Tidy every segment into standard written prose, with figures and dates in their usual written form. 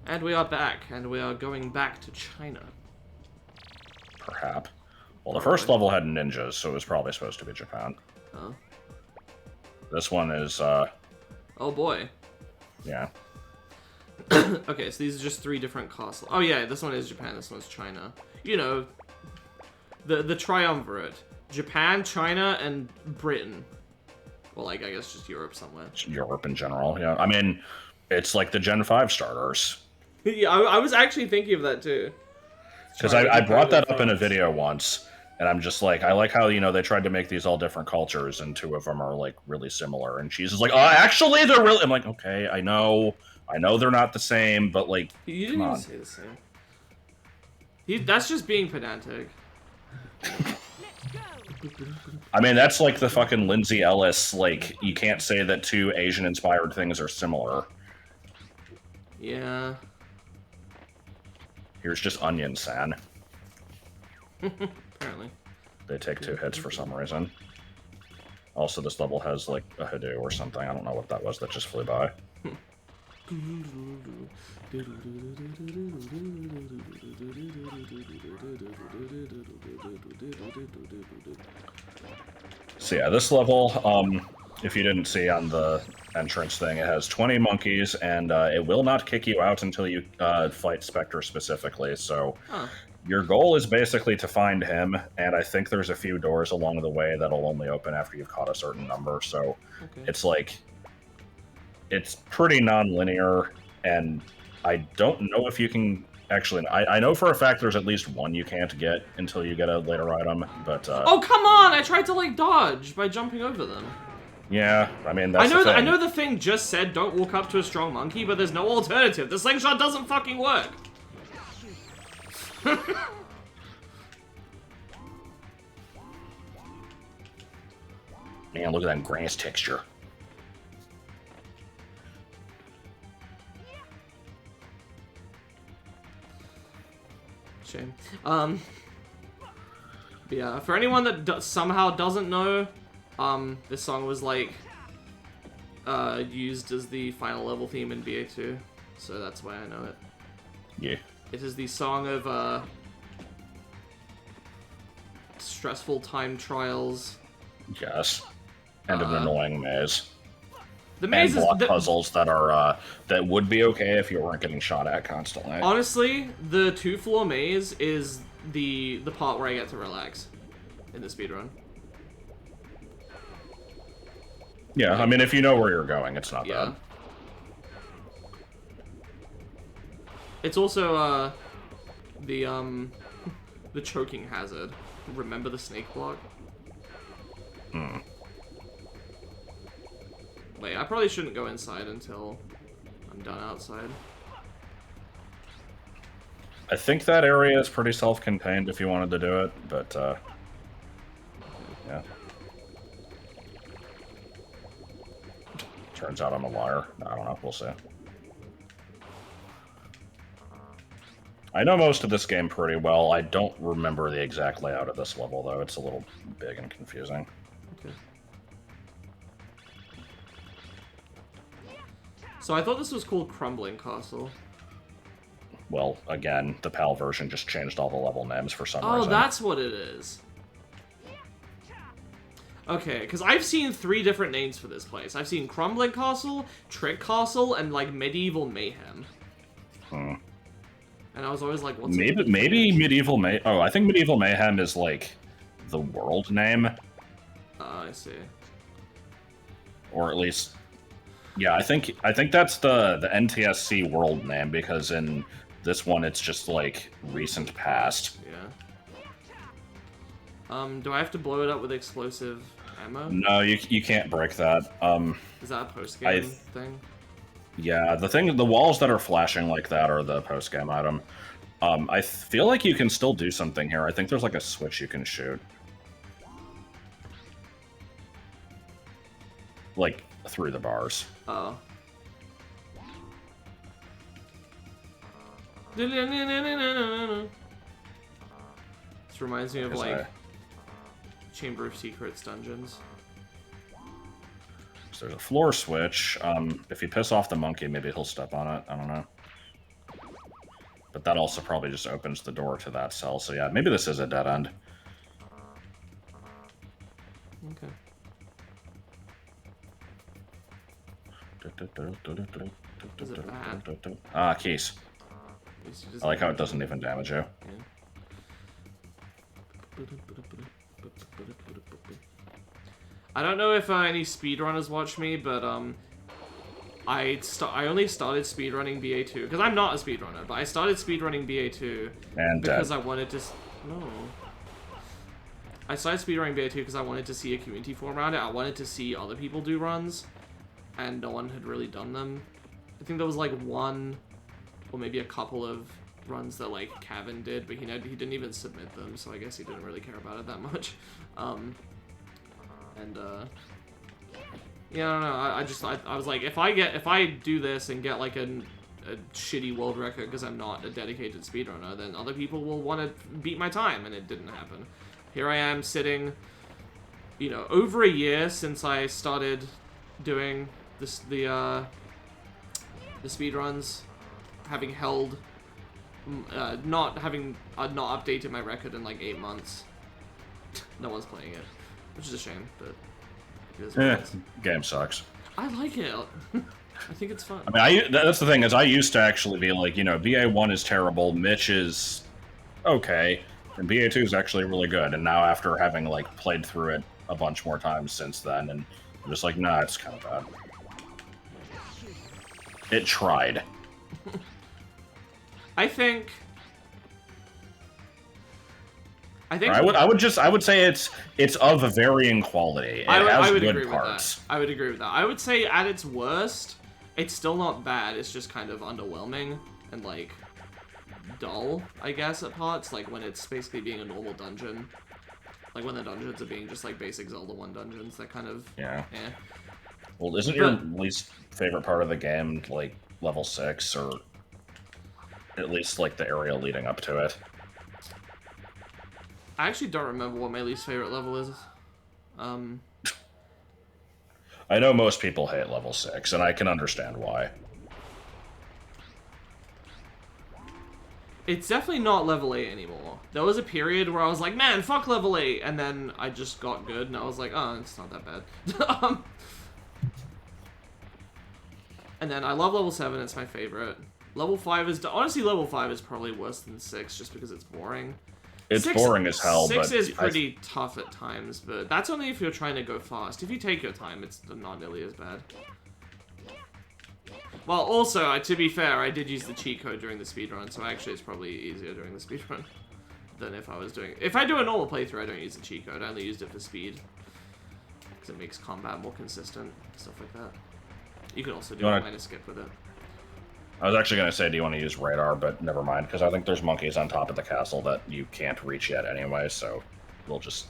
And we are back, and we are going back to China. Perhaps. Well, the first level had ninjas, so it was probably supposed to be Japan. Oh. This one is, Oh boy. yeah. Okay, so these are just 3 different castles. Oh yeah, this one is Japan, this one's China. You know, the triumvirate. Japan, China, and Britain. Well, like, I guess just Europe somewhere. Europe in general, yeah. I mean, it's like the Gen 5 starters. Yeah, I was actually thinking of that too. Because I brought that up in a video once, and I'm just like, I like how, you know, they tried to make these all different cultures, and 2 of them are, like, really similar. And she's just like, oh, actually, they're really... I'm like, okay, I know they're not the same, but, like, you didn't even say the same. That's just being pedantic. I mean, that's like the fucking Lindsay Ellis, like, you can't say that 2 Asian-inspired things are similar. Yeah. Here's just Onion San. Apparently. They take 2 hits for some reason. Also, this level has, like, a Hadou or something. I don't know what that was that just flew by. So yeah, this level, if you didn't see on the entrance thing, it has 20 monkeys, and it will not kick you out until you fight Spectre specifically, so your goal is basically to find him, and I think there's a few doors along the way that'll only open after you've caught a certain number, so it's like, it's pretty non-linear, and I don't know if you can... Actually, I know for a fact there's at least 1 you can't get until you get a later item, but... Oh, come on! I tried to, like, dodge by jumping over them. Yeah, I mean, that's the thing. I know the thing just said don't walk up to a strong monkey, but there's no alternative. The slingshot doesn't fucking work. Man, look at that grass texture. Shame. Yeah, for anyone that somehow doesn't know, this song was, like, used as the final level theme in BA2, so that's why I know it. Yeah. It is the song of, stressful time trials. Yes. And an annoying maze. The maze and block puzzles that are, that would be okay if you weren't getting shot at constantly. Honestly, the 2-floor maze is the part where I get to relax in the speedrun. Yeah, I mean, if you know where you're going, it's not bad. It's also, the choking hazard. Remember the snake block? Wait, I probably shouldn't go inside until I'm done outside. I think that area is pretty self-contained if you wanted to do it, but, yeah. Turns out I'm a liar. I don't know, we'll see. I know most of this game pretty well. I don't remember the exact layout of this level, though. It's a little big and confusing. Okay. So I thought this was called Crumbling Castle. Well, again, the PAL version just changed all the level names for some reason. Oh, that's what it is. Okay, because I've seen 3 different names for this place. I've seen Crumbling Castle, Trick Castle, and, like, Medieval Mayhem. And I was always like, what's... Maybe Medieval Mayhem... Oh, I think Medieval Mayhem is, like, the world name. I see. Or at least... Yeah, I think that's the NTSC world name, because in this one it's just, like, recent past. Yeah. Do I have to blow it up with explosive ammo? No, you can't break that. Is that a post-game thing? Yeah, the walls that are flashing like that are the post-game item. I feel like you can still do something here. I think there's, like, a switch you can shoot. Like, through the bars. Oh. This reminds me of, like, Chamber of Secrets dungeons. So there's a floor switch. If you piss off the monkey, maybe he'll step on it. I don't know. But that also probably just opens the door to that cell. So yeah, maybe this is a dead end. Okay. Is it bad? Ah, keys. I like how it doesn't even damage you. Yeah. I don't know if any speedrunners watch me, but I only started speedrunning BA2 because I'm not a speedrunner, but I started speedrunning BA2 And because I wanted to. No. I started speedrunning BA2 because I wanted to see a community forum around it. I wanted to see other people do runs, and no one had really done them. I think there was like one, or maybe a couple of runs that like Kevin did, but he didn't even submit them, so I guess he didn't really care about it that much. Yeah, I don't know. I was like, if I do this and get like a shitty world record because I'm not a dedicated speedrunner, then other people will want to beat my time, and it didn't happen. Here I am sitting, you know, over a year since I started doing this, the speedruns, having held, not updated my record in like 8 months. No one's playing it, which is a shame, but it is what it is. Game sucks. I like it. I think it's fun. I mean, that's the thing, is I used to actually be like, you know, BA1 is terrible, Mitch is okay, and BA2 is actually really good, and now after having, like, played through it a bunch more times since then, and I'm just like, nah, it's kind of bad. It tried. I think I would say it's of a varying quality. I would agree with that. I would agree with that. I would say at its worst, it's still not bad. It's just kind of underwhelming and like dull, I guess, at parts. Like when it's basically being a normal dungeon, like when the dungeons are being just like basic Zelda 1 dungeons. That kind of Well, isn't your least favorite part of the game like level 6, or at least like the area leading up to it? I actually don't remember what my least favorite level is. I know most people hate level 6, and I can understand why. It's definitely not level 8 anymore. There was a period where I was like, man, fuck level 8, and then I just got good, and I was like, oh, it's not that bad. And then I love level 7, it's my favorite. Level 5 is... Honestly, level 5 is probably worse than 6, just because it's boring. It's boring as hell, 6 is pretty tough at times, but that's only if you're trying to go fast. If you take your time, it's not nearly as bad. Well, also, to be fair, I did use the cheat code during the speedrun, so actually it's probably easier during the speedrun than if I was doing... If I do a normal playthrough, I don't use the cheat code. I only used it for speed. Because it makes combat more consistent, stuff like that. You can also do a minor skip with it. I was actually going to say, do you want to use radar, but never mind, because I think there's monkeys on top of the castle that you can't reach yet anyway, so we'll just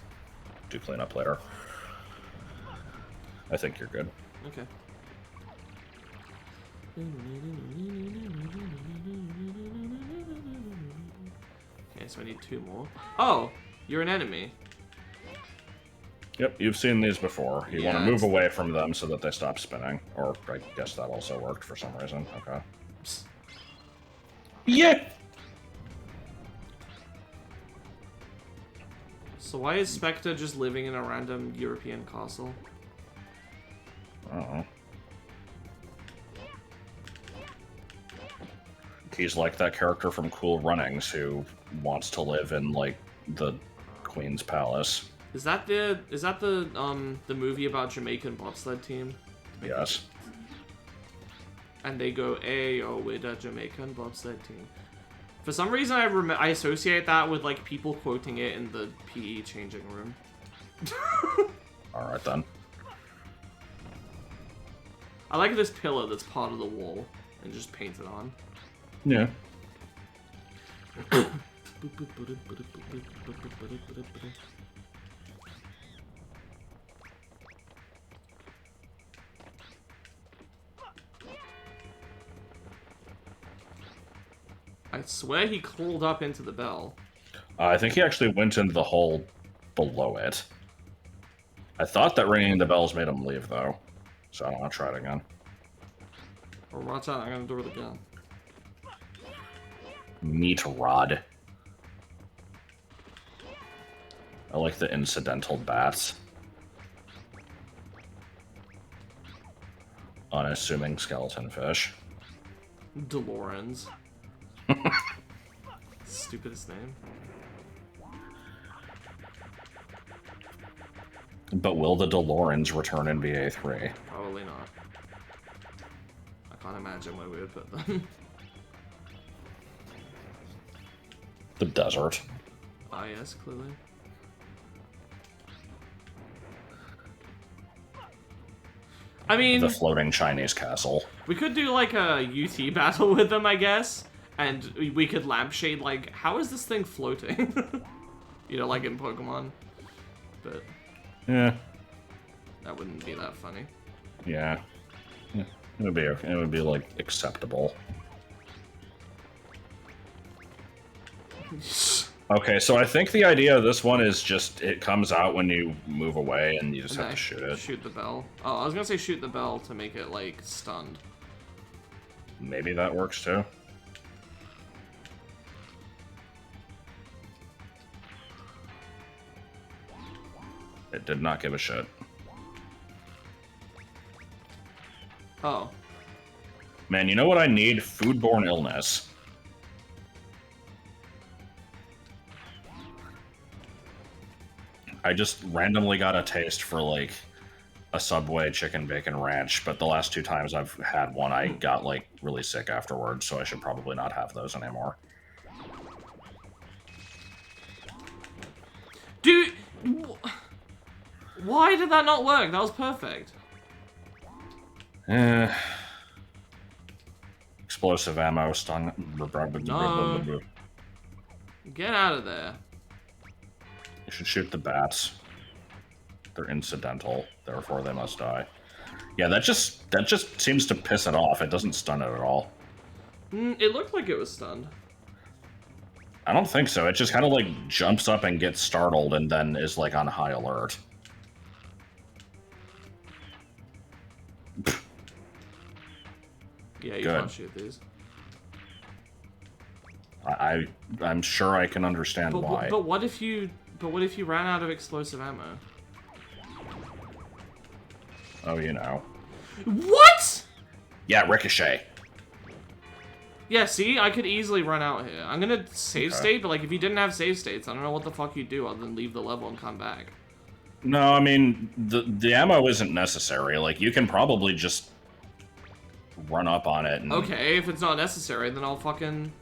do cleanup later. I think you're good. Okay. Okay, so I need 2 more. Oh! You're an enemy. Yep, you've seen these before. You want to move away from them so that they stop spinning. Or, I guess that also worked for some reason. Okay. Yeah! So why is Spectre just living in a random European castle? I don't know. He's like that character from Cool Runnings who wants to live in, like, the Queen's Palace. Is that the movie about Jamaican bobsled team? Yes. And they go, "Ayo, we're the Jamaican bobsled team." For some reason, I associate that with like people quoting it in the PE changing room. All right then. I like this pillar that's part of the wall and just paint it on. Yeah. I swear he crawled up into the bell. I think he actually went into the hole below it. I thought that ringing the bells made him leave, though. So I don't want to try it again. Or watch out, I'm gonna do it again. Meat rod. I like the incidental bats. Unassuming skeleton fish. DeLoreans. Stupidest name. But will the DeLoreans return in BA3? Probably not. I can't imagine where we would put them. The desert. Ah, yes, clearly. I mean... The floating Chinese castle. We could do, like, a UT battle with them, I guess. And we could lampshade, like, how is this thing floating? You know, like in Pokemon. But... Yeah. That wouldn't be that funny. Yeah. It would be okay. It would be, like, acceptable. Okay, so I think the idea of this one is just it comes out when you move away and you just have to shoot it. Shoot the bell. Oh, I was gonna say shoot the bell to make it, like, stunned. Maybe that works too. It did not give a shit. Oh. Man, you know what I need? Foodborne illness. I just randomly got a taste for, like, a Subway chicken bacon ranch, but the last 2 times I've had one, I got, like, really sick afterwards, so I should probably not have those anymore. Dude! Why did that not work? That was perfect. Explosive ammo, stun... No. Get out of there. You should shoot the bats. They're incidental, therefore they must die. Yeah, that just seems to piss it off. It doesn't stun it at all. It looked like it was stunned. I don't think so. It just kind of, like, jumps up and gets startled and then is, like, on high alert. Yeah, you Good. can't shoot these. I'm sure I can understand why. But what if you ran out of explosive ammo? Oh, you know. What? Yeah, ricochet. Yeah, see, I could easily run out here. I'm gonna save state, but like if you didn't have save states, I don't know what the fuck you'd do other than leave the level and come back. No, I mean the ammo isn't necessary. Like you can probably just run up on it. And... Okay, if it's not necessary, then I'll fucking.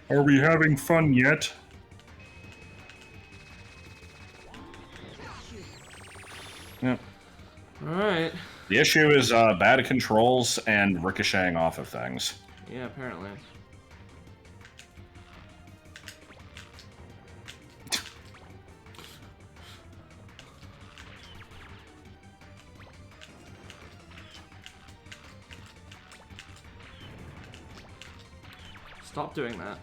Are we having fun yet? Yep. Alright. The issue is bad controls and ricocheting off of things. Yeah, apparently. Stop doing that.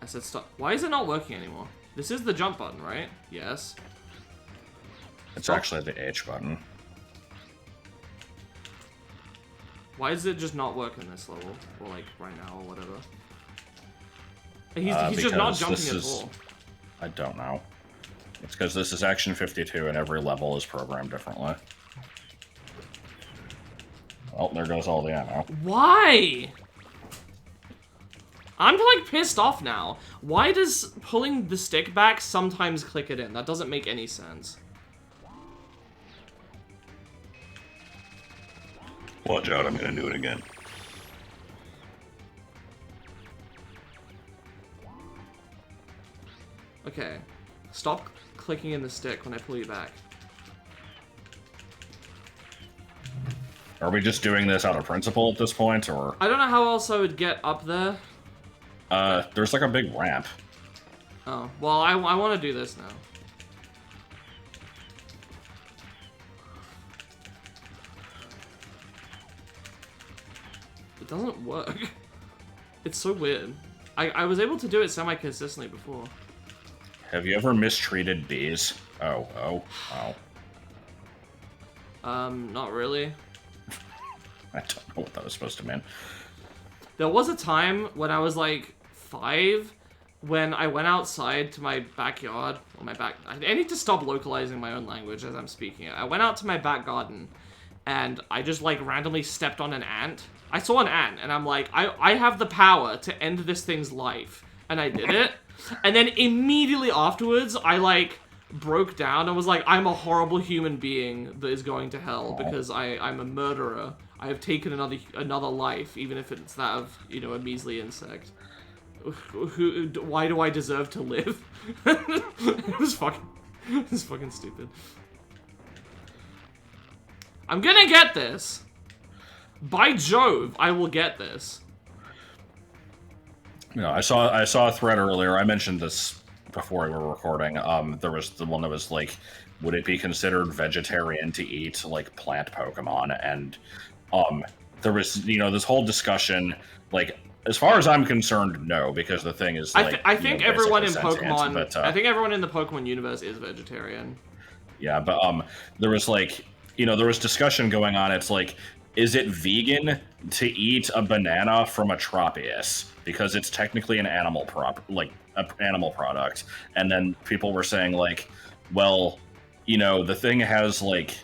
I said stop. Why is it not working anymore? This is the jump button, right? Yes. It's actually the H button. Why does it just not work in this level? Or like right now or whatever? He's just not jumping at all. I don't know. It's because this is Action 52 and every level is programmed differently. Well, there goes all the ammo. Why? I'm like pissed off now. Why does pulling the stick back sometimes click it in? That doesn't make any sense. Watch out, I'm gonna do it again. Okay. Stop clicking in the stick when I pull you back. Are we just doing this out of principle at this point, or...? I don't know how else I would get up there. There's like a big ramp. Oh, well, I want to do this now. It doesn't work. It's so weird. I was able to do it semi-consistently before. Have you ever mistreated bees? Oh. Not really. I don't know what that was supposed to mean. There was a time when I was like 5 when I went outside to my backyard, or my back... I need to stop localizing my own language as I'm speaking it. I went out to my back garden, and I just like randomly stepped on an ant. I saw an ant, and I'm like, I have the power to end this thing's life. And I did it. And then immediately afterwards, I like broke down and was like, I'm a horrible human being that is going to hell because I'm a murderer. I have taken another life, even if it's that of, you know, a measly insect. Why do I deserve to live? It was fucking stupid. I'm gonna get this. By Jove, I will get this. You know, I saw a thread earlier. I mentioned this before we were recording. There was the one that was like, would it be considered vegetarian to eat like plant Pokemon? And there was, you know, this whole discussion. Like, as far as I'm concerned, no, because the thing is, like, I think everyone in Pokemon, but, I think everyone in the Pokemon universe is vegetarian. Yeah, but there was like, you know, there was discussion going on. It's like, is it vegan to eat a banana from a Tropius because it's technically an animal animal product? And then people were saying like, well, you know, the thing has like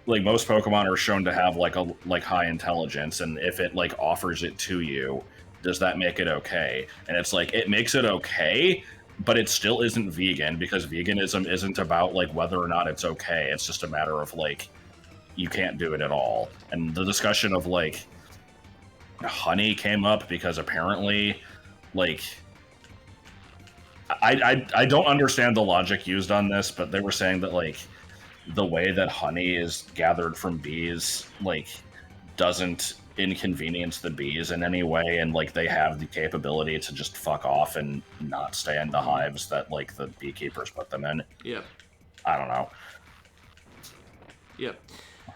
most Pokemon are shown to have like high intelligence, and if it like offers it to you, does that make it okay? And it's like, it makes it okay, but it still isn't vegan, because veganism isn't about like whether or not it's okay. It's just a matter of like, you can't do it at all. And the discussion of like honey came up because apparently like I don't understand the logic used on this, but they were saying that like the way that honey is gathered from bees like doesn't inconvenience the bees in any way, and like they have the capability to just fuck off and not stay in the hives that like the beekeepers put them in. Yep. I don't know. Yep.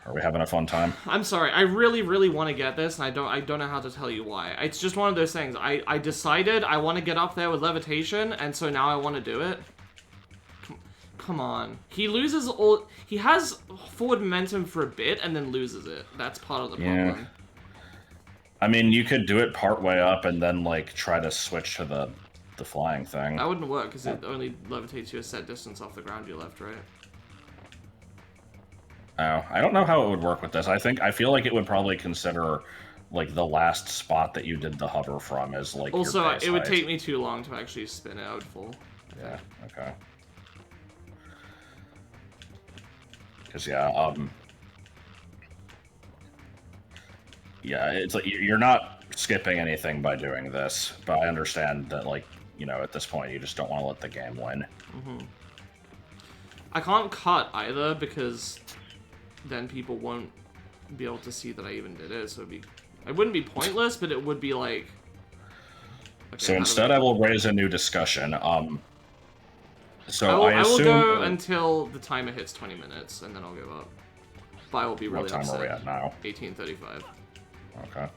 Are we having a fun time? I'm sorry. I really, really want to get this, and I don't know how to tell you why. It's just one of those things. I decided I want to get up there with levitation, and so now I want to do it. Come on. He loses all... He has forward momentum for a bit, and then loses it. That's part of the problem. Yeah. I mean, you could do it part way up, and then, like, try to switch to the flying thing. That wouldn't work, because it only levitates you a set distance off the ground you left, right? Oh, I don't know how it would work with this. I feel like it would probably consider like the last spot that you did the hover from as like also, your base it would height. take me too long to actually spin it. I would fall. Yeah. Okay. Because yeah, it's like you're not skipping anything by doing this, but I understand that like, you know, at this point you just don't want to let the game win. Mm-hmm. I can't cut either because then people won't be able to see that I even did it, so it wouldn't be pointless, but it would be like... Okay, so instead I will raise a new discussion. So I will assume... go until the timer hits 20 minutes, and then I'll give up. But I will be really upset. What time are we at now? 18:35. Okay.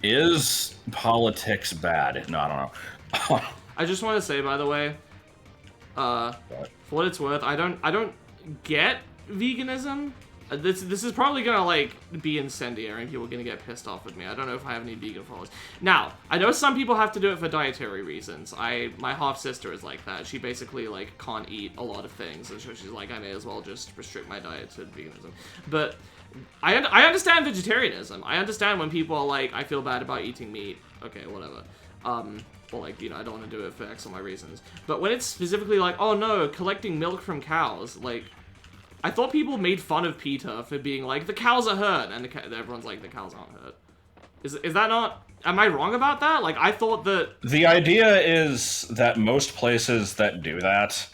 Is politics bad? No, I don't know. I just want to say, by the way, for what it's worth, I don't get veganism. This is probably gonna like be incendiary and people are gonna get pissed off with me. I don't know if I have any vegan followers. Now, I know some people have to do it for dietary reasons. My half sister is like that. She basically like can't eat a lot of things, and so she's like, I may as well just restrict my diet to veganism. But I understand vegetarianism. I understand when people are like, I feel bad about eating meat. Okay, whatever. Or like, you know, I don't want to do it for X or Y reasons. But when it's specifically like, oh no, collecting milk from cows, like, I thought people made fun of PETA for being like, the cows are hurt, and everyone's like, the cows aren't hurt. Is that not... Am I wrong about that? Like, I thought that... The idea is that most places that do that,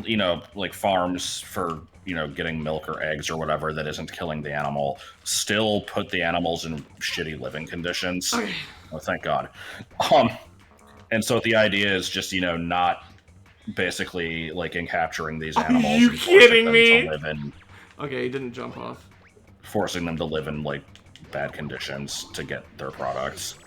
you know, like farms for, you know, getting milk or eggs or whatever that isn't killing the animal, still put the animals in shitty living conditions. Okay. Oh, thank God. And so the idea is just, you know, not... basically like in capturing these animals. Are you kidding me? To live in, okay, he didn't jump off. forcing them to live in like bad conditions to get their products.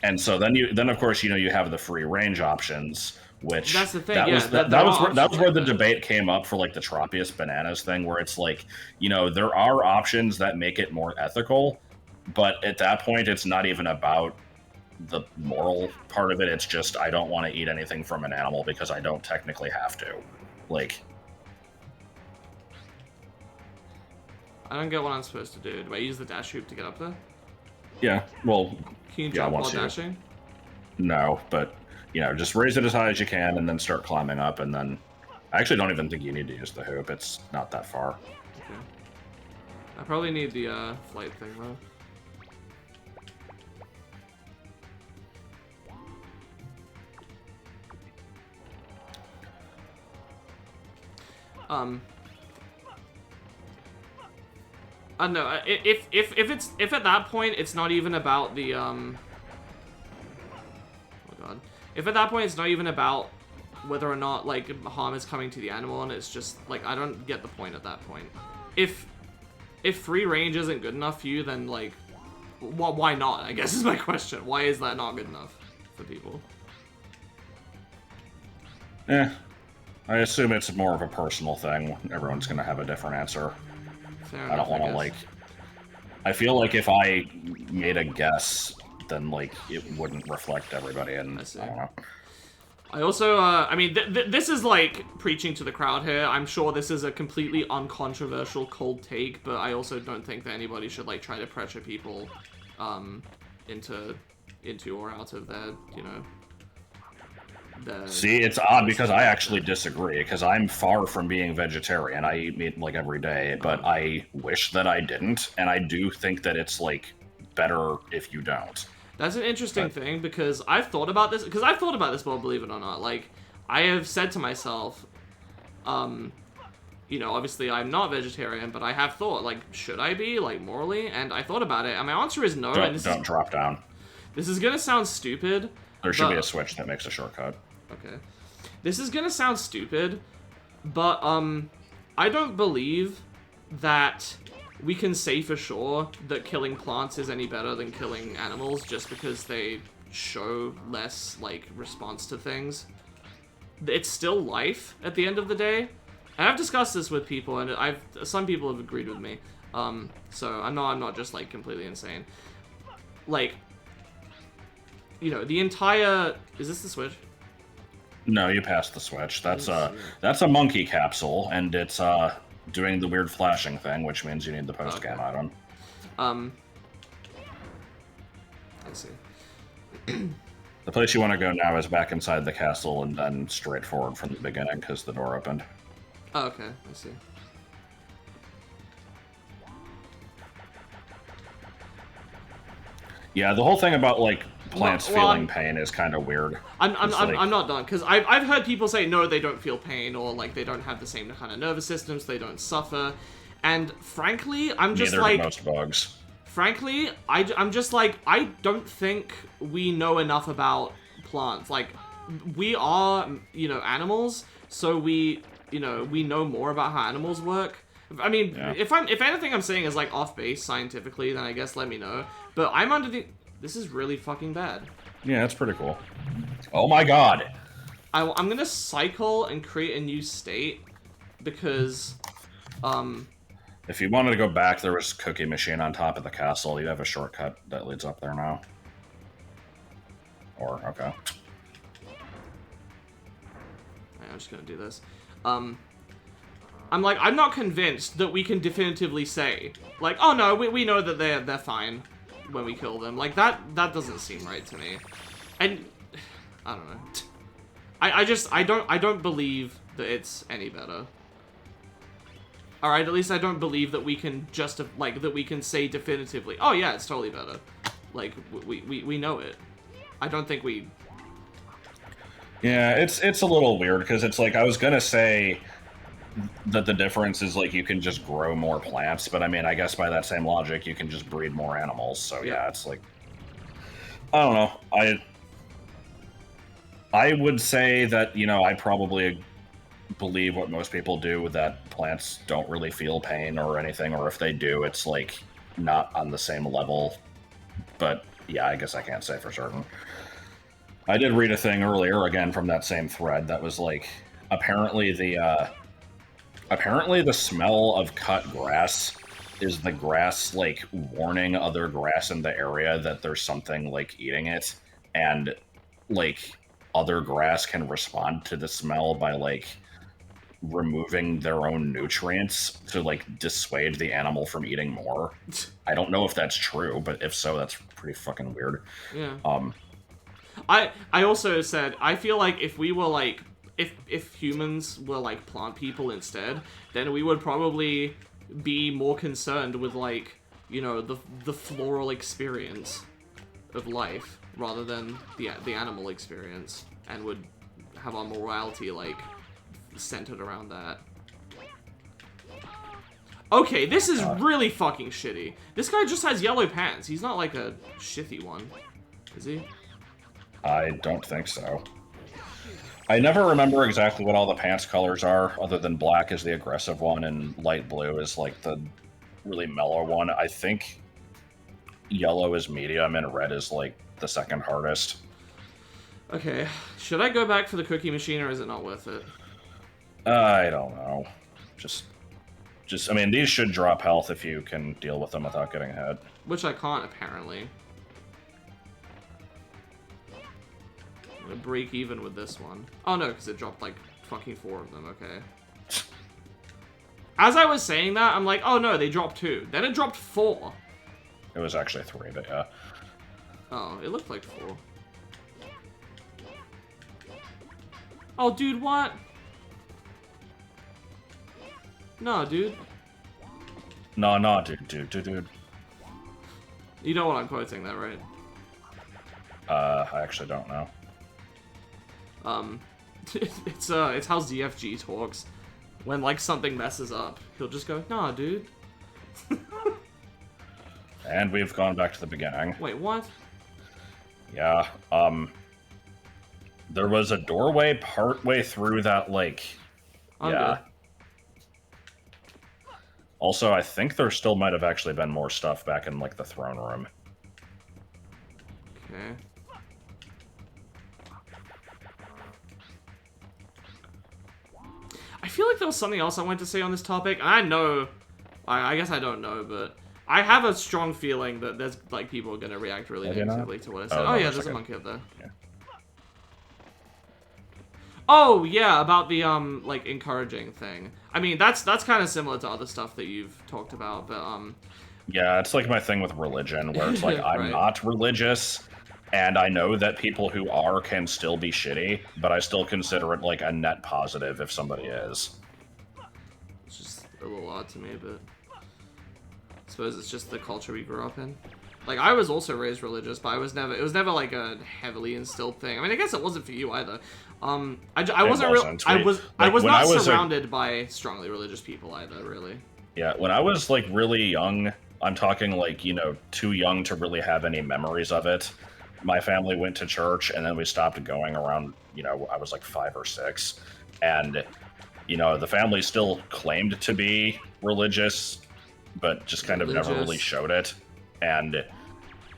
And so then of course you have the free range options, which that's the thing. That yeah, was that was where the debate came up for like the Tropius bananas thing, where it's like there are options that make it more ethical, but at that point it's not even about the moral part of it. It's just I don't want to eat anything from an animal because I don't technically have to. Like, I don't get what I'm supposed to do. Do I use the dash hoop to get up there? Yeah, well, can you jump while dashing? No, but just raise it as high as you can and then start climbing up, and then I actually don't even think you need to use the hoop. It's not that far. Okay. I probably need the flight thing though. I don't know. If at that point it's not even about the oh god. If at that point it's not even about whether or not like harm is coming to the animal, and it's just like I don't get the point at that point. If free range isn't good enough for you, then like why not? I guess is my question. Why is that not good enough for people? I assume it's more of a personal thing. Everyone's gonna have a different answer. I don't want to like. I feel like if I made a guess, then like it wouldn't reflect everybody, and I don't know. I also, I mean, this is like preaching to the crowd here. I'm sure this is a completely uncontroversial cold take, but I also don't think that anybody should like try to pressure people, into or out of their, See, it's odd because I actually disagree, because I'm far from being vegetarian. I eat meat like every day, but I wish that I didn't, and I do think that it's like better if you don't. That's an interesting thing, because I've thought about this, well, believe it or not. Like, I have said to myself, obviously I'm not vegetarian, but I have thought, like, should I be, like, morally? And I thought about it, and my answer is no. Don't drop down. This is gonna sound stupid. There should be a switch that makes a shortcut. Okay. This is gonna sound stupid, but, I don't believe that we can say for sure that killing plants is any better than killing animals just because they show less, like, response to things. It's still life at the end of the day. And I've discussed this with people, and some people have agreed with me. So I'm not just, like, completely insane. Like, the entire... Is this the switch? No, you passed the switch. That's a monkey capsule, and it's doing the weird flashing thing, which means you need the post-game item. I see. The place you want to go now is back inside the castle, and then straight forward from the beginning, because the door opened. Oh, okay, I see. Yeah, the whole thing about, like, plants feeling pain is kind of weird. I'm not done, because I've heard people say, no, they don't feel pain, or, like, they don't have the same kind of nervous systems, they don't suffer, and frankly, I'm just Neither like... do most bugs. Frankly, I'm just like, I don't think we know enough about plants. Like, we are, animals, so we know more about how animals work. I mean, if anything I'm saying is, like, off base scientifically, then I guess let me know. But I'm under the... This is really fucking bad. Yeah, that's pretty cool. Oh my god! I'm gonna cycle and create a new state, because, If you wanted to go back, there was a cookie machine on top of the castle. You have a shortcut that leads up there now. Okay. I'm just gonna do this. I'm not convinced that we can definitively say, like, oh no, we know that they're fine when we kill them. Like, that doesn't seem right to me. And, I don't know. I don't believe that it's any better. Alright, at least I don't believe that we can that we can say definitively, oh yeah, it's totally better. Like, we know it. I don't think we... Yeah, it's a little weird, because it's like, I was gonna say that the difference is, like, you can just grow more plants, but I mean, I guess by that same logic, you can just breed more animals, so yeah, it's like... I don't know, I would say that, I probably believe what most people do, that plants don't really feel pain or anything, or if they do, it's, like, not on the same level, but Yeah, I guess I can't say for certain. I did read a thing earlier, again from that same thread, that was like, apparently the smell of cut grass is the grass like warning other grass in the area that there's something like eating it, and like other grass can respond to the smell by like removing their own nutrients to like dissuade the animal from eating more. I don't know if that's true, but if so, that's pretty fucking weird. Yeah. I also said I feel like if we were like if humans were like plant people instead, then we would probably be more concerned with like, you know, the floral experience of life rather than the animal experience, and would have our morality like centered around that. Okay, this is really fucking shitty. This guy just has yellow pants. He's not like a shitty one, is he? I don't think so. I never remember exactly what all the pants colors are, other than black is the aggressive one and light blue is like the really mellow one. I think yellow is medium and red is like the second hardest. Okay, should I go back for the cookie machine or is it not worth it? I don't know. Just, I mean, these should drop health if you can deal with them without getting hit. Which I can't, apparently. I'm gonna break even with this one. Oh no, because it dropped like fucking 4 of them, okay. As I was saying that, I'm like, oh no, they dropped 2. Then it dropped 4. It was actually 3, but yeah. Oh, it looked like 4. Oh, dude, what? No, dude. No, dude. You know what I'm quoting that, right? I actually don't know. It's how ZFG talks. When, like, something messes up, he'll just go, nah, dude. And we've gone back to the beginning. Wait, what? Yeah, there was a doorway partway through that, like... Yeah. Also, I think there still might have actually been more stuff back in, like, the throne room. Okay. I feel like there was something else I wanted to say on this topic, and I know... I guess I don't know, but... I have a strong feeling that there's, like, people are gonna react really negatively to what I said. Oh, yeah, there's a monkey up there. Yeah. Oh, yeah, about the, like, encouraging thing. I mean, that's kind of similar to other stuff that you've talked about, but, Yeah, it's like my thing with religion, where it's like, I'm Right. not religious, and I know that people who are can still be shitty, but I still consider it, like, a net positive if somebody is. It's just a little odd to me, but... I suppose it's just the culture we grew up in. Like, I was also raised religious, but it was never like a heavily instilled thing. I mean, I guess it wasn't for you either. I was not surrounded by strongly religious people either, really. Yeah, when I was, like, really young, I'm talking, like, you know, too young to really have any memories of it. My family went to church, and then we stopped going around, you know, I was, like, 5 or 6. And, you know, the family still claimed to be religious, but just kind of never really showed it. And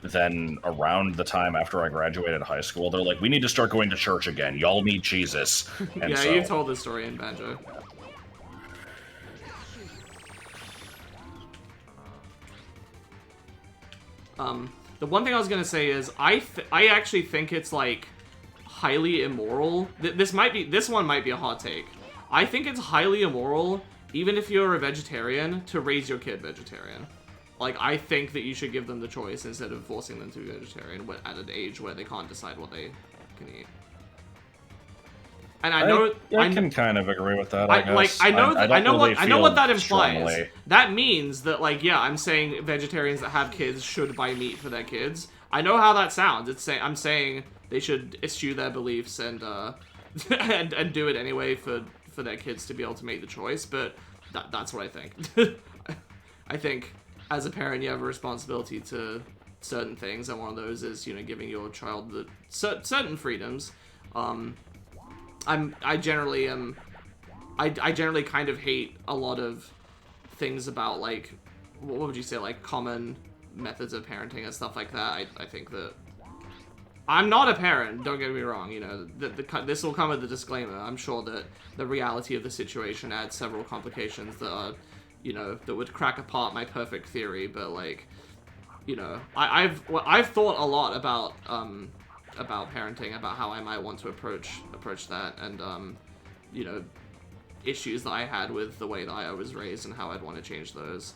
then around the time after I graduated high school, they're like, we need to start going to church again. Y'all need Jesus. And yeah, so, you told this story in Banjo. The one thing I was gonna say is I actually think it's like highly immoral. This one might be a hot take. I think it's highly immoral, even if you're a vegetarian, to raise your kid vegetarian. Like, I think that you should give them the choice instead of forcing them to be vegetarian at an age where they can't decide what they can eat. And I know I can kind of agree with that. I guess. Like, I know what that implies. Strongly. That means that, like, yeah, I'm saying vegetarians that have kids should buy meat for their kids. I know how that sounds. I'm saying they should eschew their beliefs and and do it anyway for their kids to be able to make the choice. But that's what I think. I think as a parent, you have a responsibility to certain things, and one of those is, you know, giving your child the certain freedoms. I generally kind of hate a lot of things about, like, what would you say, like, common methods of parenting and stuff like that. I think that I'm not a parent. Don't get me wrong. You know, this will come with the disclaimer. I'm sure that the reality of the situation adds several complications that are, you know, that would crack apart my perfect theory. But like, you know, I've thought a lot about parenting, about how I might want to approach that, and you know, issues that I had with the way that I was raised and how I'd want to change those.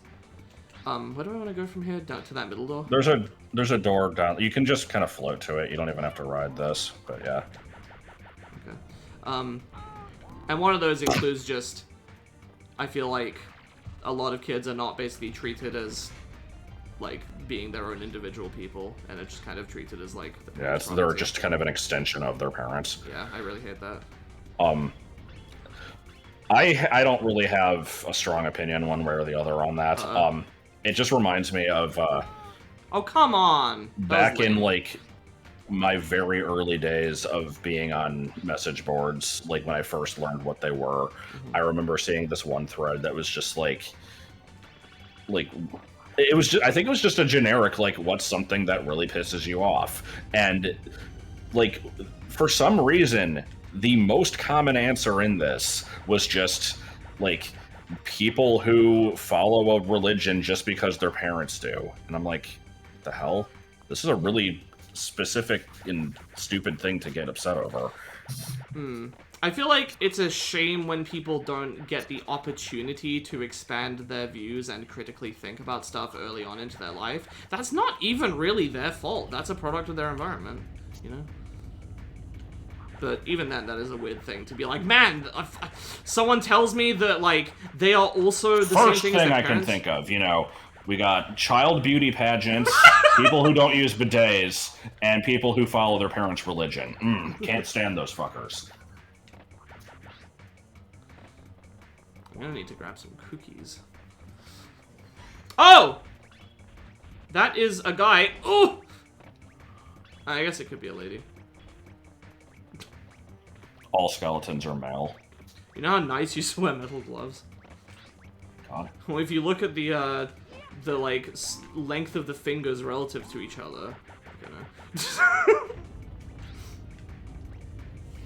Where do I want to go from here? Down to that middle door? There's a door down. You can just kind of float to it. You don't even have to ride this, but yeah. Okay. And one of those includes just, I feel like a lot of kids are not basically treated as like being their own individual people, and it's just kind of treated as like they're just kind of an extension of their parents. Yeah, I really hate that. I don't really have a strong opinion one way or the other on that. It just reminds me of oh, come on. Back in like my very early days of being on message boards, like when I first learned what they were, I remember seeing this one thread that was just like it was just, I think it was just a generic like, what's something that really pisses you off? And like for some reason the most common answer in this was just like people who follow a religion just because their parents do. And I'm like, what the hell? This is a really specific and stupid thing to get upset over. I feel like it's a shame when people don't get the opportunity to expand their views and critically think about stuff early on into their life. That's not even really their fault. That's a product of their environment, you know? But even then, that is a weird thing to be like, man, someone tells me that, like, they are also the same thing as their parents. First thing I can think of, you know, we got child beauty pageants, people who don't use bidets, and people who follow their parents' religion. Can't stand those fuckers. I'm gonna need to grab some cookies. Oh! That is a guy. Oh! I guess it could be a lady. All skeletons are male. You know how nice you wear metal gloves? God. Well, if you look at the like, length of the fingers relative to each other, you know.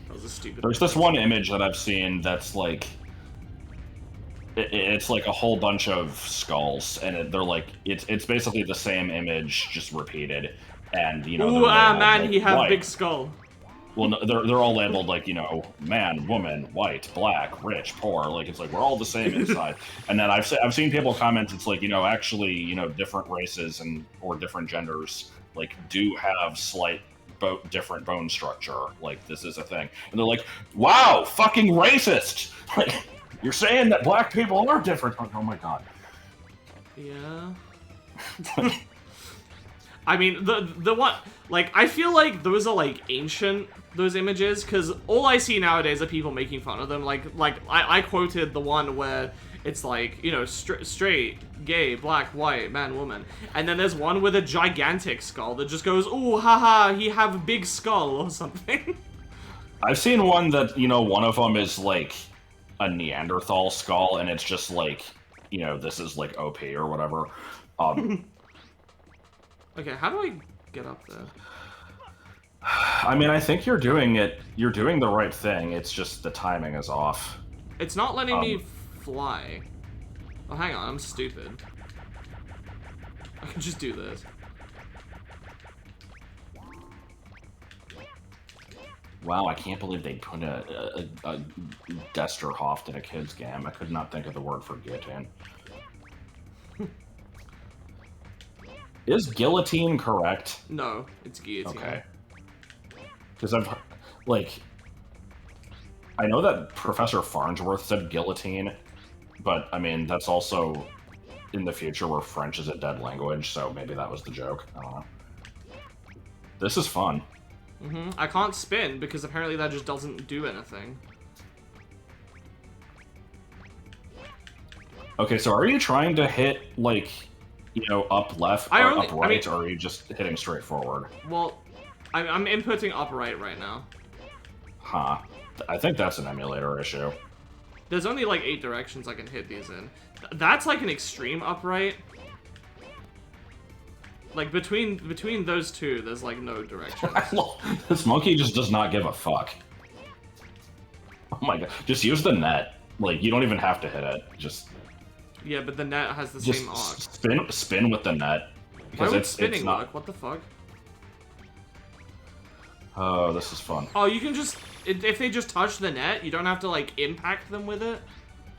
That was a stupid... There's this one image that I've seen that's like... It's like a whole bunch of skulls, and they're like... It's basically the same image, just repeated. And, you know... Ooh, man, like, he have white. big skull. Well, no, they're all labeled like, you know, man, woman, white, black, rich, poor. Like, it's like, we're all the same inside. And then I've seen people comment, it's like, you know, actually, you know, different races or different genders, like, do have slight different bone structure. Like, this is a thing. And they're like, wow, fucking racist! Like, you're saying that black people are different. Oh my god. Yeah. I mean, the one, like, I feel like those are, like, ancient, those images, because all I see nowadays are people making fun of them. Like I quoted the one where it's like, you know, straight, gay, black, white, man, woman. And then there's one with a gigantic skull that just goes, ooh, haha, he have a big skull, or something. I've seen one that, you know, one of them is, like, a Neanderthal skull, and it's just, like, you know, this is, like, OP or whatever. Okay, how do I get up there? I mean, I think you're doing the right thing, it's just the timing is off. It's not letting me fly. Oh, hang on, I'm stupid. I can just do this. Wow, I can't believe they put a Desterhoft in a kid's game. I could not think of the word for guillotine. Is guillotine correct? No, it's guillotine. Okay. Because I've, like, I know that Professor Farnsworth said guillotine, but, I mean, that's also in the future where French is a dead language, so maybe that was the joke. I don't know. This is fun. I can't spin, because apparently that just doesn't do anything. Okay, so are you trying to hit, like, you know, up left or up right, or are you just hitting straight forward? Well, I'm inputting upright right now. Huh. I think that's an emulator issue. There's only like 8 directions I can hit these in. That's like an extreme upright. Like, between those two, there's, like, no direction. This monkey just does not give a fuck. Oh my god. Just use the net. Like, you don't even have to hit it. Just... Yeah, but the net has the same arc. Spin with the net. Why would spinning work? What the fuck? Oh, this is fun. Oh, you can just... If they just touch the net, you don't have to, like, impact them with it?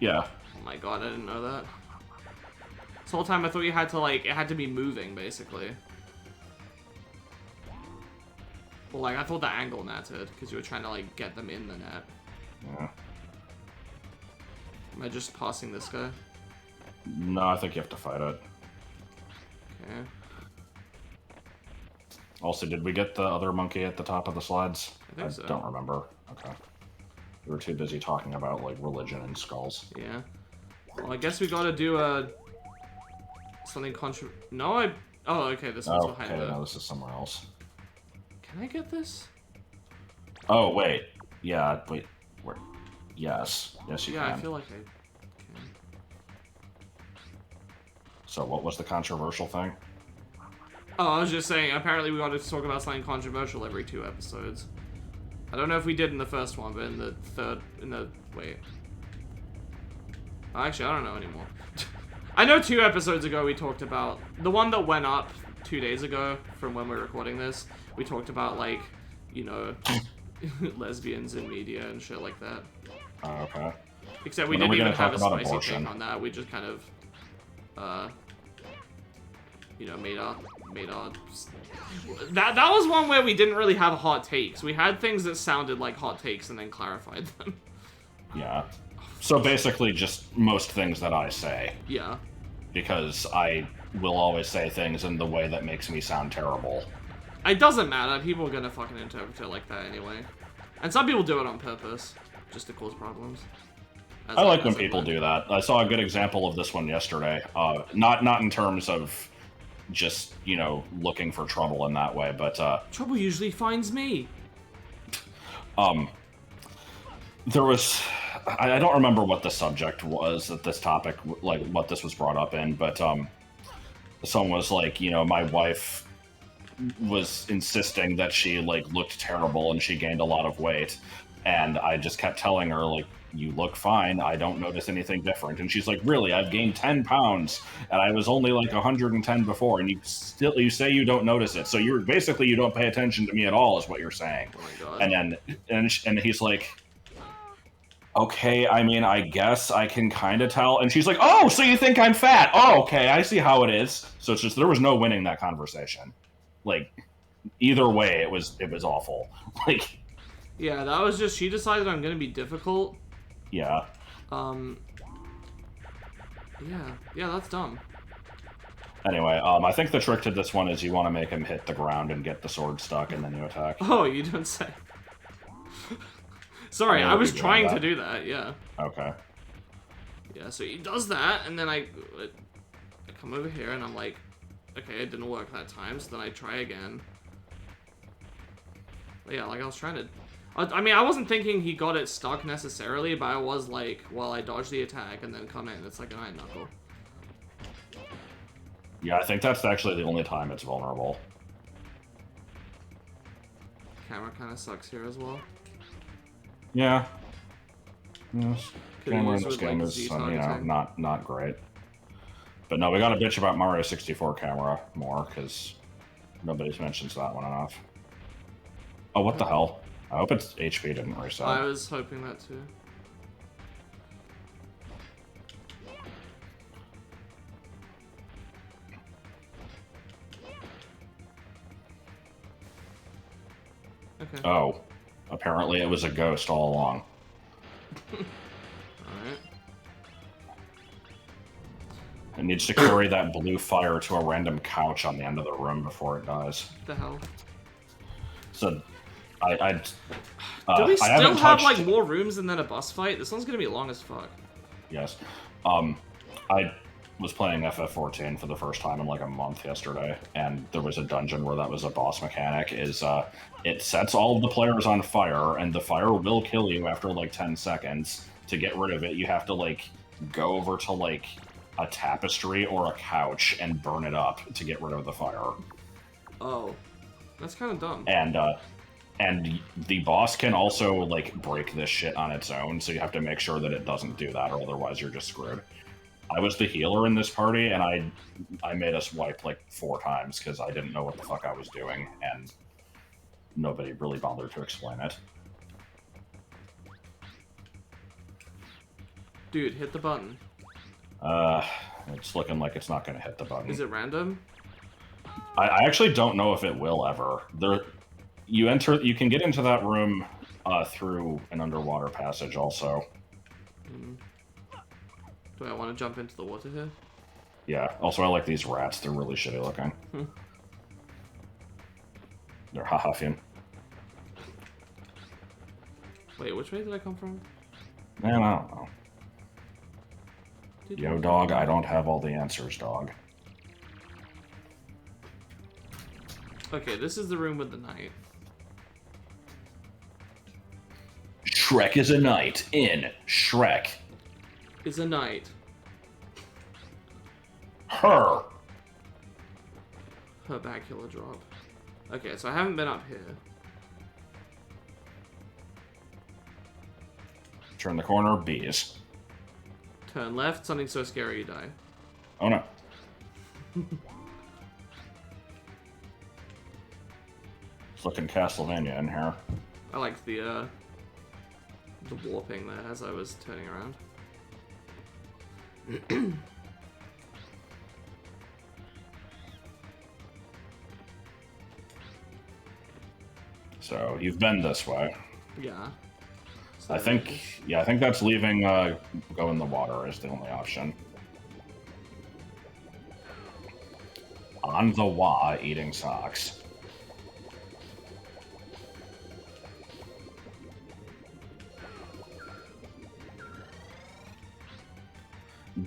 Yeah. Oh my god, I didn't know that. This whole time I thought you had to, like, it had to be moving, basically. Well, like, I thought the angle mattered, because you were trying to, like, get them in the net. Yeah. Am I just passing this guy? No, I think you have to fight it. Okay. Also, did we get the other monkey at the top of the slides? I think so. Don't remember. Okay. We were too busy talking about, like, religion and skulls. Yeah. Well, I guess we gotta do something No, Oh, okay, this one's behind okay, the... no, this is somewhere else. Can I get this? Oh, wait. Yeah, wait. Where? Yes. Yes, you can. Yeah, I feel like I can. So, what was the controversial thing? Oh, I was just saying, apparently we gotta talk about something controversial every 2 episodes. I don't know if we did in the first one, but in the third... Wait. Actually, I don't know anymore. I know 2 episodes ago we talked about... The one that went up 2 days ago from when we're recording this, we talked about, like, you know, lesbians in media and shit like that. Okay. Except we didn't even have a spicy take on that. We just kind of, you know, made our... That was one where we didn't really have hot takes. We had things that sounded like hot takes and then clarified them. Yeah. So basically just most things that I say. Yeah. Because I will always say things in the way that makes me sound terrible. It doesn't matter. People are gonna fucking interpret it like that anyway. And some people do it on purpose, just to cause problems. I like when people do that. I saw a good example of this one yesterday. Not in terms of just, you know, looking for trouble in that way, but trouble usually finds me. There was... I don't remember what the subject was at this topic, like what this was brought up in, but someone was like, you know, my wife was insisting that she, like, looked terrible and she gained a lot of weight, and I just kept telling her, like, you look fine, I don't notice anything different. And she's like, really, I've gained 10 pounds, and I was only like 110 before, and you say you don't notice it, so you're basically, you don't pay attention to me at all, is what you're saying. Oh my god. And then, and he's like, okay, I mean, I guess I can kind of tell. And she's like, oh, so you think I'm fat? Oh, okay, I see how it is. So it's just, there was no winning that conversation. Like, either way, it was awful. Like, yeah, that was just, she decided I'm gonna be difficult. Yeah. Yeah, that's dumb. Anyway, I think the trick to this one is you want to make him hit the ground and get the sword stuck, and then you attack. Oh, you don't say. Sorry, I was trying to do that, yeah. Okay. Yeah, so he does that, and then I come over here, and I'm like, okay, it didn't work that time, so then I try again. But yeah, like, I was trying to... I mean, I wasn't thinking he got it stuck necessarily, but I was like, well, I dodge the attack, and then come in. It's like an iron knuckle. Yeah, I think that's actually the only time it's vulnerable. Camera kind of sucks here as well. Yeah. Yes. Camera in this with, game like, is, you know, not great. But no, we gotta bitch about Mario 64 camera more, because nobody mentions that one enough. Oh, what the hell? I hope its HP didn't reset. I was hoping that too. Okay. Oh. Apparently it was a ghost all along. Alright. It needs to carry that blue fire to a random couch on the end of the room before it dies. What the hell? So, do we still have, like, more rooms and then a boss fight? This one's gonna be long as fuck. Yes. I was playing FF14 for the first time in like a month yesterday, and there was a dungeon where that was a boss mechanic, is it sets all of the players on fire, and the fire will kill you after like 10 seconds. To get rid of it, you have to like go over to like a tapestry or a couch and burn it up to get rid of the fire. Oh. That's kind of dumb. And the boss can also, like, break this shit on its own, so you have to make sure that it doesn't do that, or otherwise you're just screwed. I was the healer in this party, and I made us wipe, like, 4 times, because I didn't know what the fuck I was doing, and nobody really bothered to explain it. Dude, hit the button. It's looking like it's not going to hit the button. Is it random? I actually don't know if it will ever. You can get into that room through an underwater passage also. Do I want to jump into the water here? Yeah. Also, I like these rats. They're really shitty looking. They're ha-huffing. Wait, which way did I come from? Man, I don't know. Yo, dog, I don't have all the answers, dog. Okay, this is the room with the knight. Shrek is a knight in Shrek. Is a knight. Her. Herbacular drop. Okay, so I haven't been up here. Turn the corner, bees. Turn left, something so scary you die. Oh no. It's looking Castlevania in here. I liked the warping there as I was turning around. So, you've been this way. Yeah. So I think that's leaving, go in the water is the only option. On the wa, eating socks.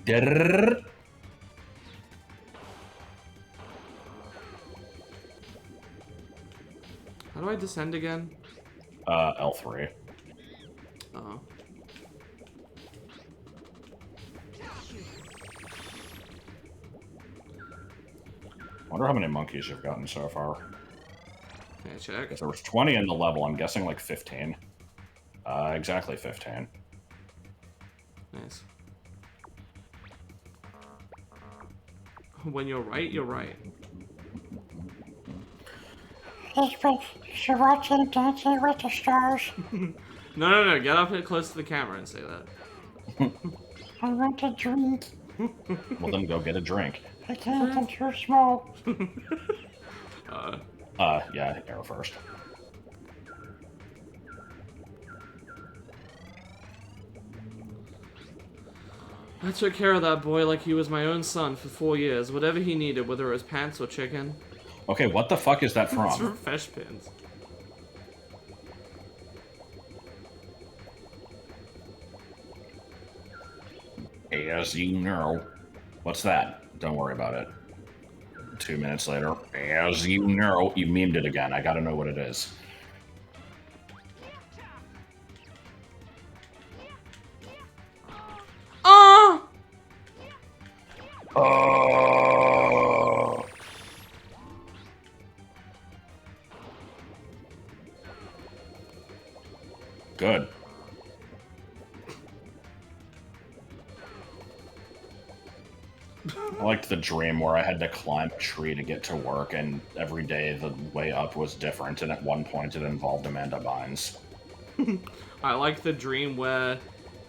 Drrrr. How do I descend again? L3. Oh. Wonder how many monkeys you've gotten so far. Can I check? If there was 20 in the level, I'm guessing like 15. Exactly 15. Nice. When you're right, you're right. You're watching Dancing with the Stars. No. Get up close to the camera and say that. I want a drink. Well, then go get a drink. I can't, I'm too small. Yeah, arrow first. I took care of that boy like he was my own son for 4 years. Whatever he needed, whether it was pants or chicken. Okay, what the fuck is that It's from? from Fesh Pins. As you know. What's that? Don't worry about it. 2 minutes later. As you know. You memed it again. I gotta know what it is. Oh! Oh! Good. I liked the dream where I had to climb a tree to get to work, and every day the way up was different, and at one point it involved Amanda Bynes. I like the dream where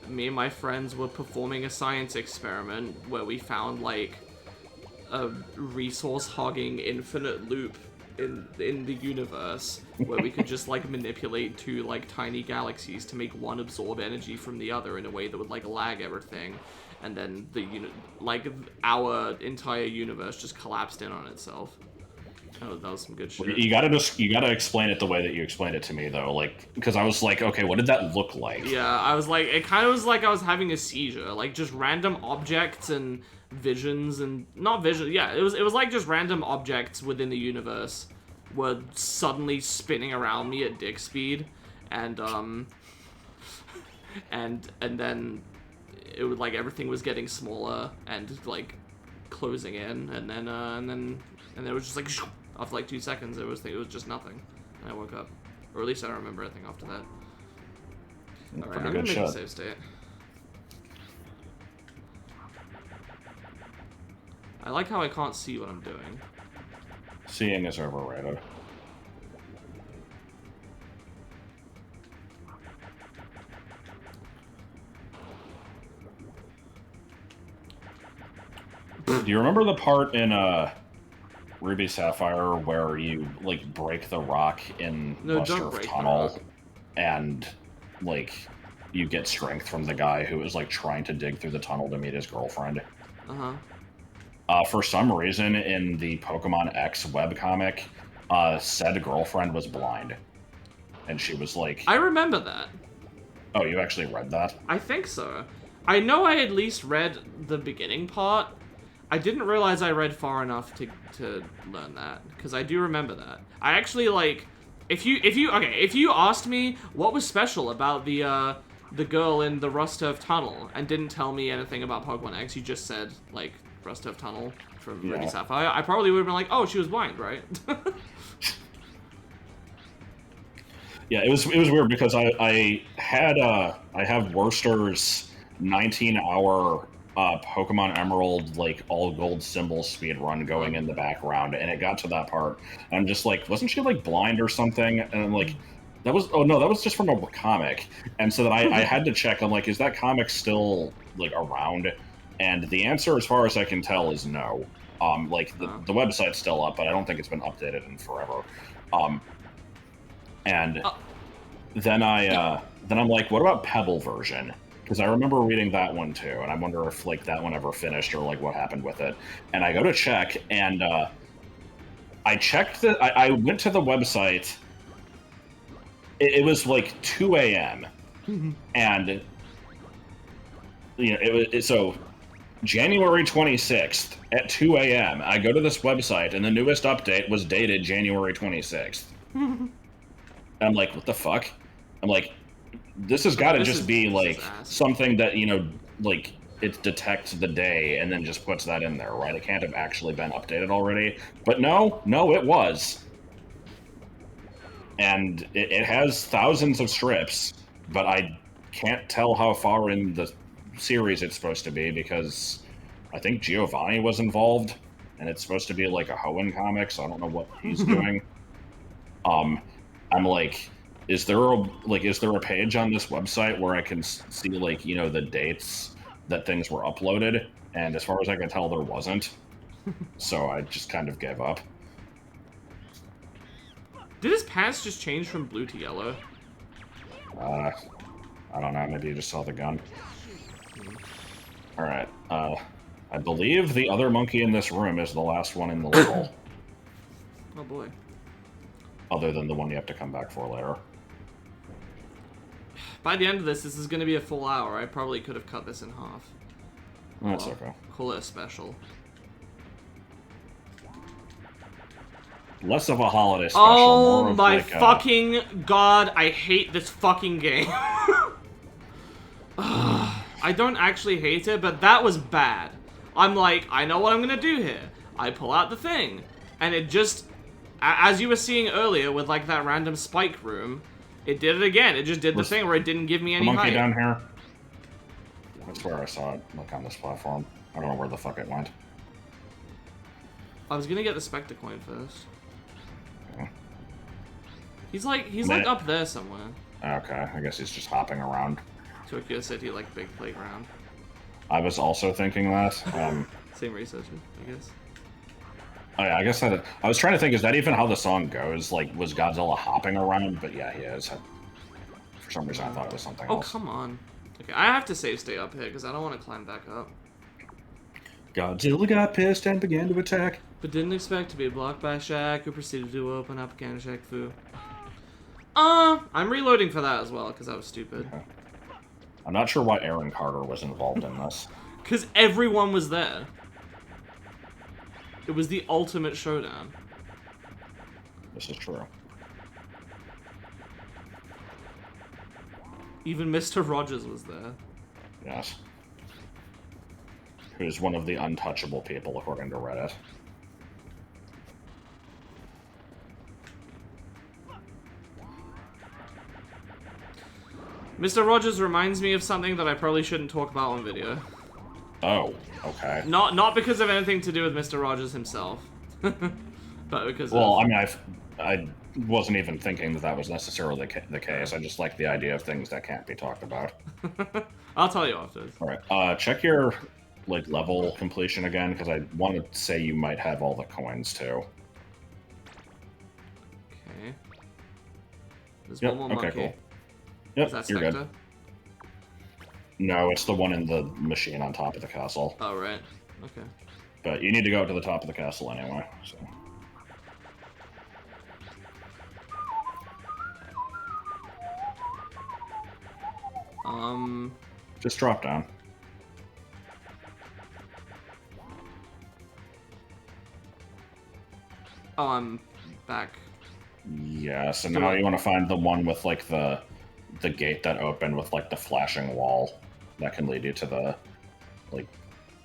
me and my friends were performing a science experiment where we found, like, a resource-hogging infinite loop in the universe where we could just, like, manipulate 2, like, tiny galaxies to make one absorb energy from the other in a way that would, like, lag everything. And then our entire universe just collapsed in on itself. That was some good shit. You gotta explain it the way that you explained it to me, though, like, because I was like, okay, what did that look like? Yeah, I was like, it kind of was like I was having a seizure, like just random objects and visions and not vision. Yeah, it was like just random objects within the universe were suddenly spinning around me at dick speed, and then it was like everything was getting smaller and like closing in, and then it was just like after like 2 seconds it was just nothing, and I woke up, or at least I don't remember anything after that. All right, I'm gonna make a save state. I like how I can't see what I'm doing. Seeing is overrated. Do you remember the part in Ruby Sapphire where you like break the rock in Buster Tunnel and like you get strength from the guy who is like trying to dig through the tunnel to meet his girlfriend? For some reason in the Pokemon X webcomic, said girlfriend was blind. And she was like... I remember that. Oh, you actually read that? I think so. I know I at least read the beginning part. I didn't realize I read far enough to learn that, because I do remember that. I actually, like, if you asked me what was special about the girl in the Rust-Turf Tunnel and didn't tell me anything about Pokemon X, you just said, like, Rust-Turf Tunnel from Ruby Sapphire, I probably would have been like, oh, she was blind, right? Yeah, it was weird because I have Worcester's 19-hour Pokemon Emerald, like, all gold symbol speed run going in the background, and it got to that part, and I'm just like, wasn't she, like, blind or something? And I'm like, that was just from a comic. And so then I had to check, I'm like, is that comic still, like, around? And the answer, as far as I can tell, is no. Like, the website's still up, but I don't think it's been updated in forever. And then I'm like, what about Pebble version? Because I remember reading that one too, and I wonder if like that one ever finished or like what happened with it. And I go to check, and I checked I went to the website. It was like 2 a.m. and you know so January 26th at 2 a.m. I go to this website, and the newest update was dated January 26th. And I'm like, what the fuck? I'm like, this has got to just be like something that, you know, like it detects the day and then just puts that in there, right? It can't have actually been updated already. But no, it was. And it has thousands of strips, but I can't tell how far in the series it's supposed to be because I think Giovanni was involved, and it's supposed to be like a Hoenn comic, so I don't know what he's doing. I'm like, is there a page on this website where I can see, like, you know, the dates that things were uploaded? And as far as I can tell, there wasn't. So I just kind of gave up. Did his pants just change from blue to yellow? I don't know. Maybe you just saw the gun. All right. I believe the other monkey in this room is the last one in the level. Oh boy. Other than the one you have to come back for later. By the end of this is going to be a full hour. I probably could have cut this in half. That's okay. Call it a special. Less of a holiday special. Oh more of my like fucking god, I hate this fucking game. I don't actually hate it, but that was bad. I'm like, I know what I'm gonna do here. I pull out the thing, and it just, as you were seeing earlier with like that random spike room, it did it again. It just did the thing where it didn't give me any monkey height. down here? That's where I saw it. Look on this platform. I don't know where the fuck it went. I was gonna get the Spectre coin first. Okay. He's like up there somewhere. Okay, I guess he's just hopping around. Tokyo City, like big playground. I was also thinking that. Same research, I guess. Oh yeah, I guess that. I was trying to think, is that even how the song goes? Like, was Godzilla hopping around? But yeah, he is. For some reason, I thought it was something else. Oh, come on. Okay, I have to save stay up here because I don't want to climb back up. Godzilla got pissed and began to attack. But didn't expect to be blocked by Shaq, who proceeded to open up again Shaq Fu. I'm reloading for that as well because I was stupid. Okay. I'm not sure why Aaron Carter was involved in this. Because everyone was there. It was the ultimate showdown. This is true. Even Mr. Rogers was there. Yes. who's one of the untouchable people according to Reddit. Mr. Rogers reminds me of something that I probably shouldn't talk about on video. Oh, okay. Not because of anything to do with Mr. Rogers himself, but because well, of... I mean, I wasn't even thinking that was necessarily the case. I just like the idea of things that can't be talked about. I'll tell you after. All right. Check your level completion again, because I want to say you might have all the coins too. Okay. There's Yep. one more Okay. monkey. Cool. Yep. Is that You're Spectre? good. No, it's the one in the machine on top of the castle. Oh right. Okay. But you need to go to the top of the castle anyway. So. Just drop down. Oh, I'm back. Yeah, so now you want to find the one with like the gate that opened with like the flashing wall that can lead you to the like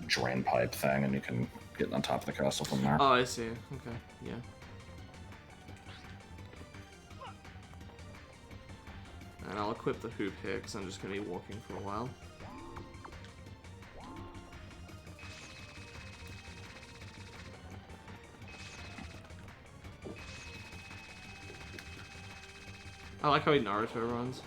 drain pipe thing, and you can get on top of the castle from there. Oh, I see. Okay. Yeah. And I'll equip the hoop here because I'm just gonna be walking for a while. I like how he Naruto runs.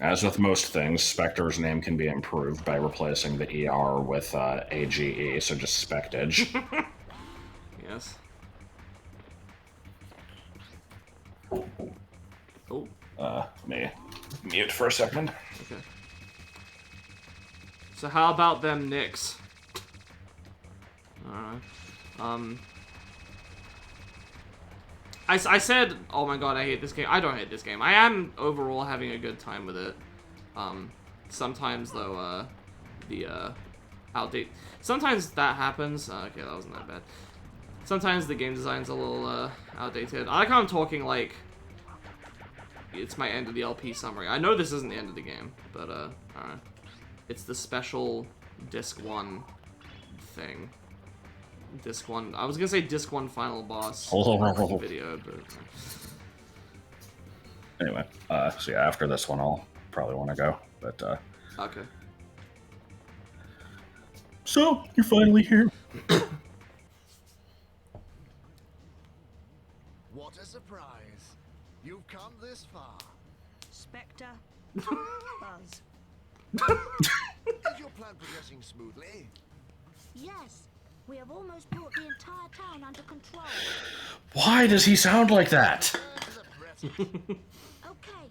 As with most things, Spectre's name can be improved by replacing the ER with AGE, so just Spectage. Yes. Oh. Let me mute for a second. Okay. So how about them Knicks? Alright. I said, oh my god, I hate this game. I don't hate this game. I am overall having a good time with it. Sometimes though, sometimes that happens. Okay, that wasn't that bad. Sometimes the game design's a little, outdated. I like how I'm talking like it's my end of the LP summary. I know this isn't the end of the game, but, alright. It's the special Disc 1 thing. Disc 1. I was gonna say Disc 1 final boss video, but... Anyway, so yeah, after this one, I'll probably want to go, but, Okay. So, you're finally here. What a surprise. You've come this far. Spectre, Buzz. Is your plan progressing smoothly? Yes, we have almost brought the entire town under control. Why does he sound like that? Turn to the present. Okay,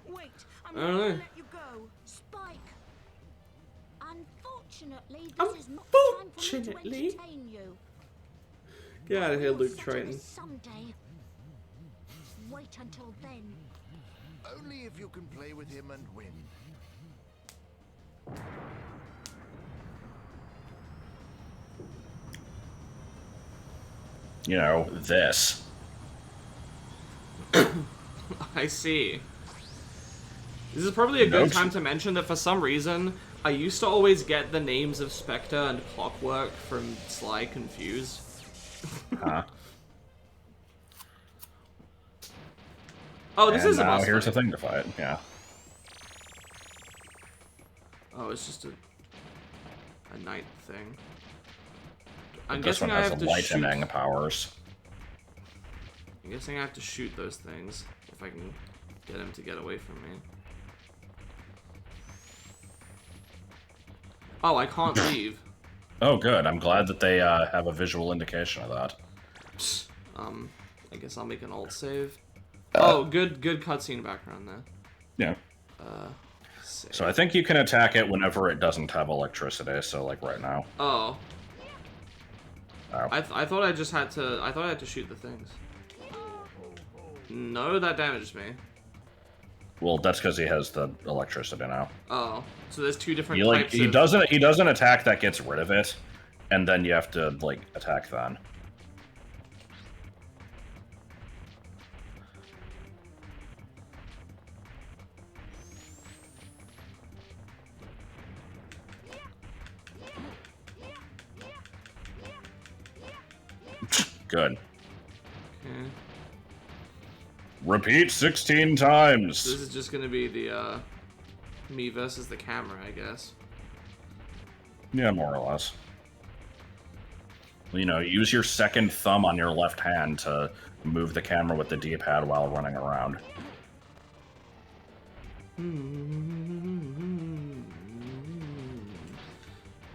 wait, I'm I not don't gonna know. let you go. Spike. Unfortunately, this is not the time for me to entertain you. Get out of here, We'll Luke settle Triton. this someday. Wait until then. Only if you can play with him and win. You know, this. I see. This is probably a good Nope. time to mention that for some reason, I used to always get the names of Spectre and Clockwork from Sly confused. Huh? Oh, this And is a now boss here's fight. the thing to fight, yeah. Oh, it's just a night thing. I'm This guessing one I has have the to shoot. lightning powers. I'm guessing I have to shoot those things if I can get him to get away from me. Oh, I can't leave. Oh, good. I'm glad that they have a visual indication of that. Psst. I guess I'll make an alt save. Oh, good cutscene background there. Yeah. Save. So I think you can attack it whenever it doesn't have electricity, so like right now. Oh. Oh. I thought I just had to. I thought I had to shoot the things. No, that damaged me. Well, that's because he has the electricity now. Oh, so there's two different He types of... doesn't attack that gets rid of it, and then you have to like attack then. Good. Okay. Repeat 16 times. So this is just gonna be the me versus the camera, I guess. Yeah, more or less. You know, use your second thumb on your left hand to move the camera with the D-pad while running around.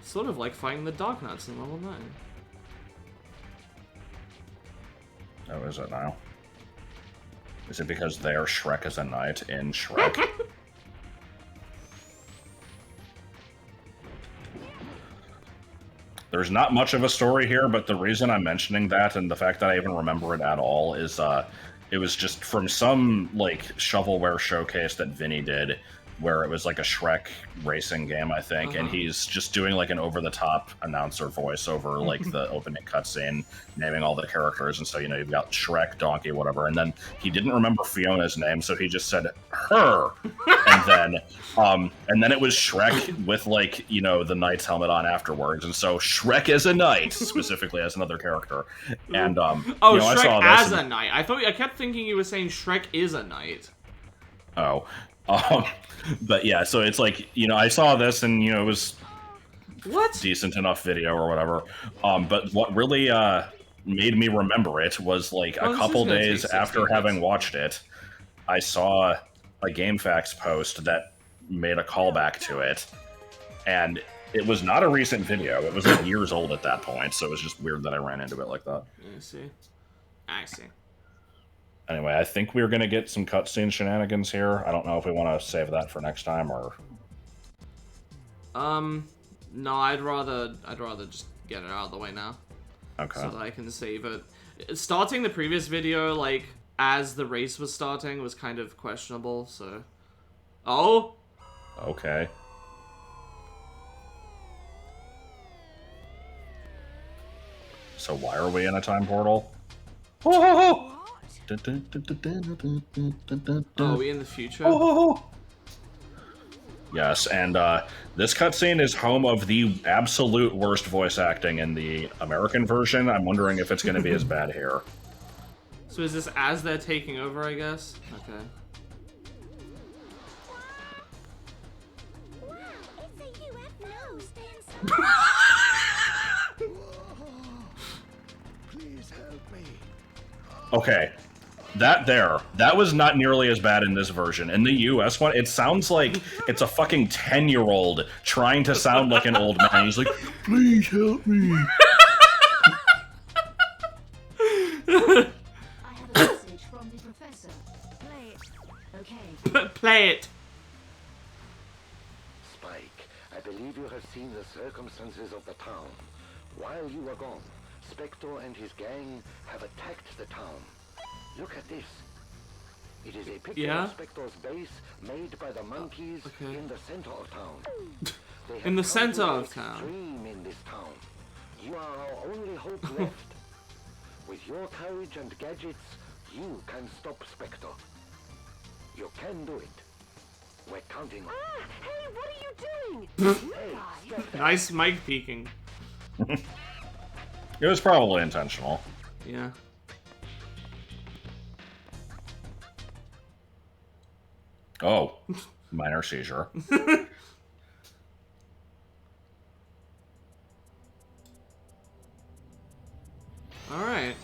Sort of like fighting the Dark Knights in level 9. Oh, is it now? Is it because their Shrek is a knight in Shrek? There's not much of a story here, but the reason I'm mentioning that and the fact that I even remember it at all is it was just from some like shovelware showcase that Vinny did, where it was like a Shrek racing game, I think, and he's just doing like an over-the-top announcer voice over like the opening cutscene, naming all the characters, and so you know you've got Shrek, Donkey, whatever, and then he didn't remember Fiona's name, so he just said her, and then it was Shrek with like you know the knight's helmet on afterwards, and so Shrek as a knight specifically as another character, and oh, you know, Shrek I saw as this a knight. I kept thinking you were saying Shrek is a knight. Oh. But yeah, so it's like, you know, I saw this and, you know, it was decent enough video or whatever. But what really made me remember it was like a couple days after having watched it, I saw a GameFAQs post that made a callback to it. And it was not a recent video. It was like years old at that point, so it was just weird that I ran into it like that. I see. Anyway, I think we're gonna get some cutscene shenanigans here. I don't know if we want to save that for next time or. No, I'd rather just get it out of the way now. Okay. So that I can save it. Starting the previous video, like as the race was starting, was kind of questionable. So. Oh. Okay. So why are we in a time portal? Oh, are we in the future? Yes, and this cutscene is home of the absolute worst voice acting in the American version. I'm wondering if it's going to be as bad here. So is this as they're taking over, I guess? Okay. Please help me. Okay, that was not nearly as bad in this version. In the US one, it sounds like it's a fucking 10-year-old trying to sound like an old man. He's like, please help me. I have a message from the professor. Play it. Okay. Play it. Spike, I believe you have seen the circumstances of the town. While you were gone, Spectre and his gang have attacked the town. Look at this. It is a picture of Spectre's base made by the monkeys in the center of town. In the center of town. Extreme in this town. You are our only hope left. With your courage and gadgets, you can stop Spectre. You can do it. We're counting on you. Hey, what are you doing? Hey, Nice mic peeking. It was probably intentional. Yeah. Oh, minor seizure. All right.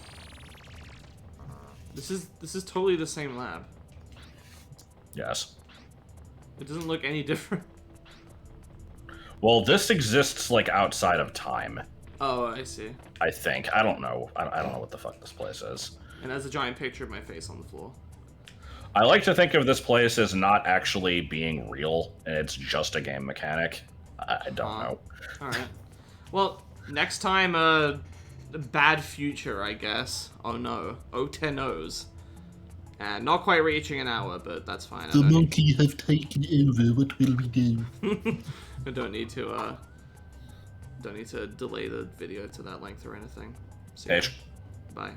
This is totally the same lab. Yes. It doesn't look any different. Well, this exists like outside of time. Oh, I see. I think. I don't know. I don't know what the fuck this place is. And there's a giant picture of my face on the floor. I like to think of this place as not actually being real, and it's just a game mechanic. I don't know. Alright. Well, next time, bad future, I guess. Oh no. Oh 10 O's. And not quite reaching an hour, but that's fine. The monkey have taken over. What will we do? I don't need to delay the video to that length or anything. So, H. bye.